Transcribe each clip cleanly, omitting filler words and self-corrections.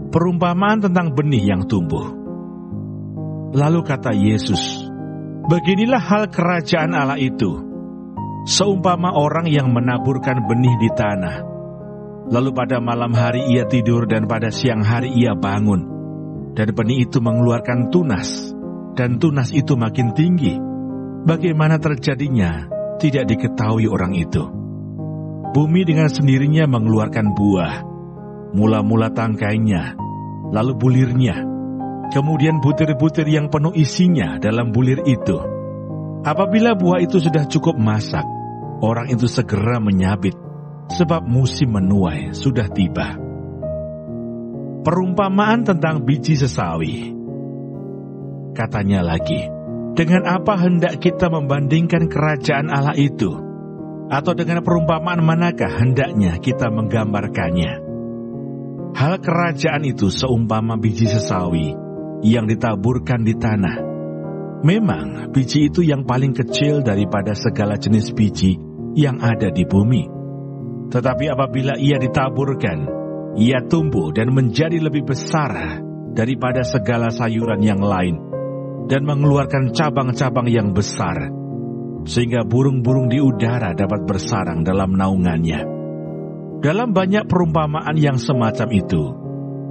Perumpamaan tentang benih yang tumbuh. Lalu kata Yesus, "Beginilah hal kerajaan Allah itu, seumpama orang yang menaburkan benih di tanah. Lalu pada malam hari ia tidur dan pada siang hari ia bangun, dan benih itu mengeluarkan tunas, dan tunas itu makin tinggi. Bagaimana terjadinya, tidak diketahui orang itu. Bumi dengan sendirinya mengeluarkan buah, mula-mula tangkainya, lalu bulirnya, kemudian butir-butir yang penuh isinya dalam bulir itu. Apabila buah itu sudah cukup masak, orang itu segera menyabit, sebab musim menuai sudah tiba." Perumpamaan tentang biji sesawi. Katanya lagi, dengan apa hendak kita membandingkan kerajaan Allah itu? Atau dengan perumpamaan manakah hendaknya kita menggambarkannya? Hal kerajaan itu seumpama biji sesawi yang ditaburkan di tanah. Memang biji itu yang paling kecil daripada segala jenis biji yang ada di bumi. Tetapi apabila ia ditaburkan, ia tumbuh dan menjadi lebih besar daripada segala sayuran yang lain, dan mengeluarkan cabang-cabang yang besar, sehingga burung-burung di udara dapat bersarang dalam naungannya. Dalam banyak perumpamaan yang semacam itu,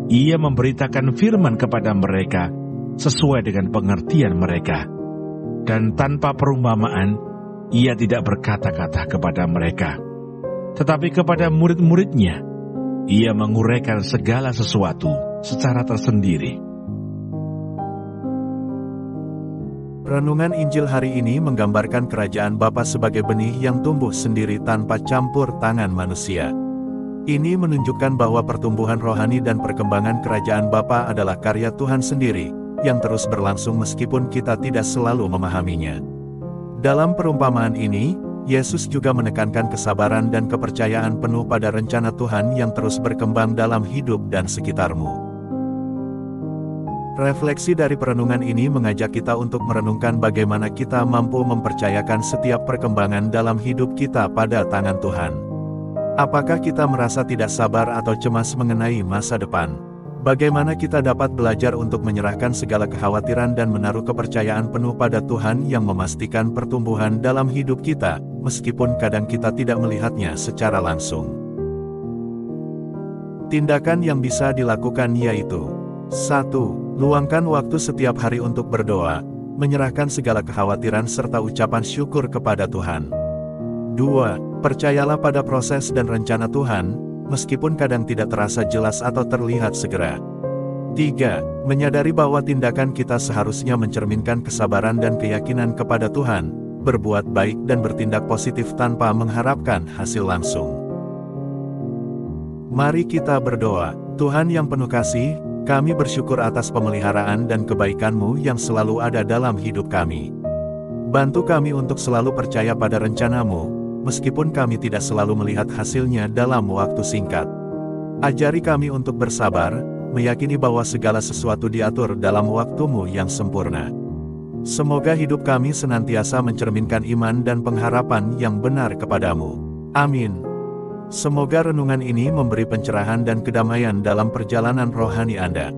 ia memberitakan firman kepada mereka sesuai dengan pengertian mereka. Dan tanpa perumpamaan, ia tidak berkata-kata kepada mereka. Tetapi kepada murid-muridnya, ia menguraikan segala sesuatu secara tersendiri. Renungan Injil hari ini menggambarkan kerajaan Bapa sebagai benih yang tumbuh sendiri tanpa campur tangan manusia. Ini menunjukkan bahwa pertumbuhan rohani dan perkembangan kerajaan Bapa adalah karya Tuhan sendiri, yang terus berlangsung meskipun kita tidak selalu memahaminya. Dalam perumpamaan ini, Yesus juga menekankan kesabaran dan kepercayaan penuh pada rencana Tuhan yang terus berkembang dalam hidup dan sekitarmu. Refleksi dari perenungan ini mengajak kita untuk merenungkan bagaimana kita mampu mempercayakan setiap perkembangan dalam hidup kita pada tangan Tuhan. Apakah kita merasa tidak sabar atau cemas mengenai masa depan? Bagaimana kita dapat belajar untuk menyerahkan segala kekhawatiran dan menaruh kepercayaan penuh pada Tuhan yang memastikan pertumbuhan dalam hidup kita, meskipun kadang kita tidak melihatnya secara langsung. Tindakan yang bisa dilakukan yaitu: 1. Luangkan waktu setiap hari untuk berdoa, menyerahkan segala kekhawatiran serta ucapan syukur kepada Tuhan. 2. Percayalah pada proses dan rencana Tuhan, meskipun kadang tidak terasa jelas atau terlihat segera. 3. Menyadari bahwa tindakan kita seharusnya mencerminkan kesabaran dan keyakinan kepada Tuhan, berbuat baik dan bertindak positif tanpa mengharapkan hasil langsung. Mari kita berdoa. Tuhan yang penuh kasih, kami bersyukur atas pemeliharaan dan kebaikan-Mu yang selalu ada dalam hidup kami. Bantu kami untuk selalu percaya pada rencana-Mu, meskipun kami tidak selalu melihat hasilnya dalam waktu singkat. Ajari kami untuk bersabar, meyakini bahwa segala sesuatu diatur dalam waktu-Mu yang sempurna. Semoga hidup kami senantiasa mencerminkan iman dan pengharapan yang benar kepadamu. Amin. Semoga renungan ini memberi pencerahan dan kedamaian dalam perjalanan rohani Anda.